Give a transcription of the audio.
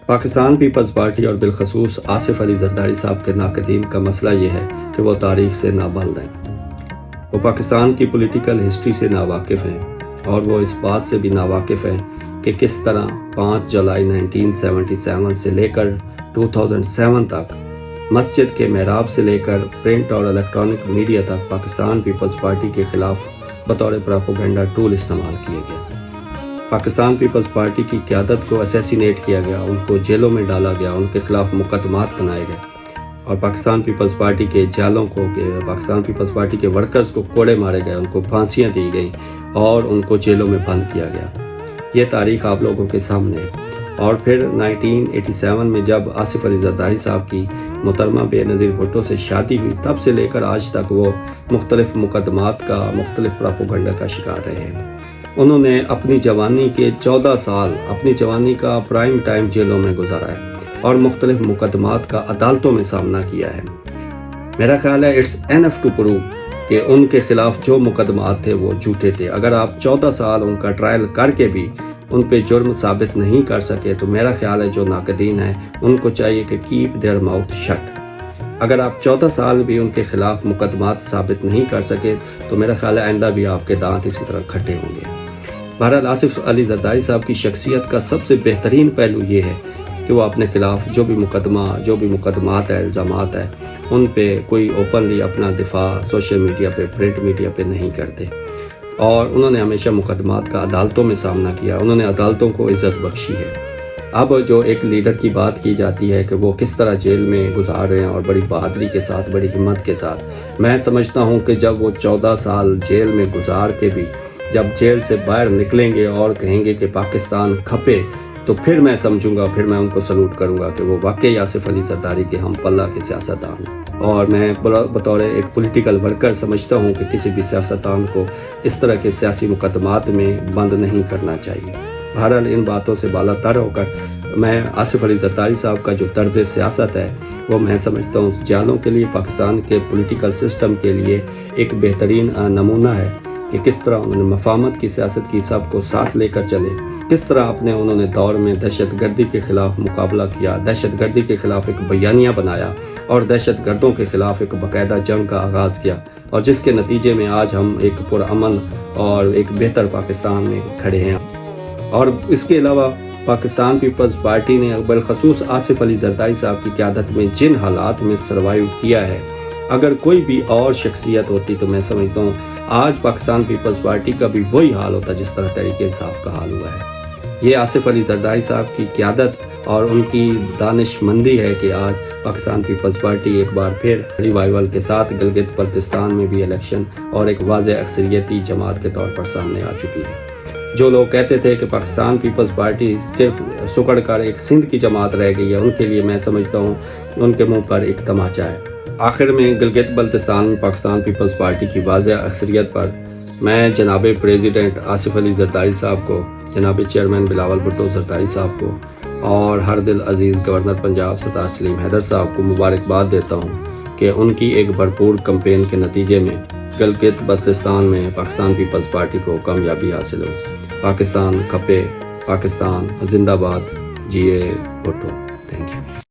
Pakistan Peoples party اور بالخصوص آصف علی زرداری صاحب کے ناقدین کا مسئلہ یہ ہے کہ وہ تاریخ سے نابلد ہیں، وہ پاکستان کی پولیٹیکل ہسٹری سے ناواقف ہیں اور وہ اس بات سے بھی ناواقف ہیں کہ کس طرح 5 جولائی 1977 سے لے کر 2007 تک مسجد کے محراب سے لے کر پرنٹ اور الیکٹرانک میڈیا تک پاکستان پیپلز پارٹی کے خلاف بطور پروپیگنڈا ٹول استعمال کیے گئے۔ پاکستان پیپلز پارٹی کی قیادت کو اسیسینیٹ کیا گیا، ان کو جیلوں میں ڈالا گیا، ان کے خلاف مقدمات بنائے گئے اور پاکستان پیپلز پارٹی کے جالوں کو پاکستان پیپلز پارٹی کے ورکرز کو کوڑے مارے گئے، ان کو پھانسیاں دی گئیں اور ان کو جیلوں میں بند کیا گیا۔ یہ تاریخ آپ لوگوں کے سامنے ہے۔ اور پھر 1987 میں جب آصف علی زرداری صاحب کی محترمہ بے نظیر بھٹو سے شادی ہوئی، تب سے لے کر آج تک وہ مختلف مقدمات کا، مختلف پروپیگنڈا کا شکار رہے ہیں۔ انہوں نے اپنی جوانی کے 14 سال اپنی جوانی کا پرائم ٹائم جیلوں میں گزارا ہے اور مختلف مقدمات کا عدالتوں میں سامنا کیا ہے۔ میرا خیال ہے اٹس انف ٹو پروو کہ ان کے خلاف جو مقدمات تھے وہ جھوٹے تھے۔ اگر آپ 14 سال ان کا ٹرائل کر کے بھی ان پہ جرم ثابت نہیں کر سکے تو میرا خیال ہے جو ناقدین ہیں ان کو چاہیے کہ کیپ دیئر ماؤتھ شٹ۔ اگر آپ 14 سال بھی ان کے خلاف مقدمات ثابت نہیں کر سکے تو میرا خیال ہے آئندہ بھی آپ کے دانت اسی طرح کھٹے ہوں گے۔ بہرحال آصف علی زرداری صاحب کی شخصیت کا سب سے بہترین پہلو یہ ہے کہ وہ اپنے خلاف جو بھی مقدمات ہے، الزامات ہیں، ان پہ کوئی اوپنلی اپنا دفاع سوشل میڈیا پہ، پرنٹ میڈیا پہ نہیں کرتے اور انہوں نے ہمیشہ مقدمات کا عدالتوں میں سامنا کیا، انہوں نے عدالتوں کو عزت بخشی ہے۔ اب جو ایک لیڈر کی بات کی جاتی ہے کہ وہ کس طرح جیل میں گزار رہے ہیں اور بڑی بہادری کے ساتھ، بڑی ہمت کے ساتھ، میں سمجھتا ہوں کہ جب وہ 14 سال جیل میں گزار کے بھی جب جیل سے باہر نکلیں گے اور کہیں گے کہ پاکستان کھپے، تو پھر میں سمجھوں گا، پھر میں ان کو سلوٹ کروں گا کہ وہ واقعی آصف علی زرداری کے ہم پلہ کے سیاستدان ہیں۔ اور میں بطور ایک پولیٹیکل ورکر سمجھتا ہوں کہ کسی بھی سیاستدان کو اس طرح کے سیاسی مقدمات میں بند نہیں کرنا چاہیے۔ بہرحال ان باتوں سے بالا تر ہو کر میں آصف علی زرداری صاحب کا جو طرز سیاست ہے وہ میں سمجھتا ہوں جالوں کے لیے، پاکستان کے پولیٹیکل سسٹم کے لیے ایک بہترین نمونہ ہے کہ کس طرح انہوں نے مفاہمت کی سیاست کی، سب کو ساتھ لے کر چلے، کس طرح انہوں نے دور میں دہشت گردی کے خلاف مقابلہ کیا، دہشت گردی کے خلاف ایک بیانیہ بنایا اور دہشت گردوں کے خلاف ایک باقاعدہ جنگ کا آغاز کیا، اور جس کے نتیجے میں آج ہم ایک پرامن اور ایک بہتر پاکستان میں کھڑے ہیں۔ اور اس کے علاوہ پاکستان پیپلز پارٹی نے بالخصوص آصف علی زرداری صاحب کی قیادت میں جن حالات میں سروائیو کیا ہے، اگر کوئی بھی اور شخصیت ہوتی تو میں سمجھتا ہوں آج پاکستان پیپلز پارٹی کا بھی وہی حال ہوتا جس طرح تحریک انصاف کا حال ہوا ہے۔ یہ آصف علی زرداری صاحب کی قیادت اور ان کی دانش مندی ہے کہ آج پاکستان پیپلز پارٹی ایک بار پھر ریوائیول کے ساتھ گلگت بلتستان میں بھی الیکشن اور ایک واضح اکثریتی جماعت کے طور پر سامنے آ چکی ہے۔ جو لوگ کہتے تھے کہ پاکستان پیپلز پارٹی صرف سکڑ کر ایک سندھ کی جماعت رہ گئی ہے، ان کے لیے میں سمجھتا ہوں ان کے منہ پر ایک تماچا ہے۔ آخر میں گلگت بلتستان میں پاکستان پیپلز پارٹی کی واضح اکثریت پر میں جناب پریزیڈنٹ آصف علی زرداری صاحب کو، جناب چیئرمین بلاول بھٹو زرداری صاحب کو اور ہر دل عزیز گورنر پنجاب ستار سلیم حیدر صاحب کو مبارکباد دیتا ہوں کہ ان کی ایک بھرپور کمپین کے نتیجے میں گلگت بلتستان میں پاکستان پیپلز پارٹی کو کامیابی حاصل ہو۔ پاکستان کھپے، پاکستان زندہ باد، جیے بھٹو۔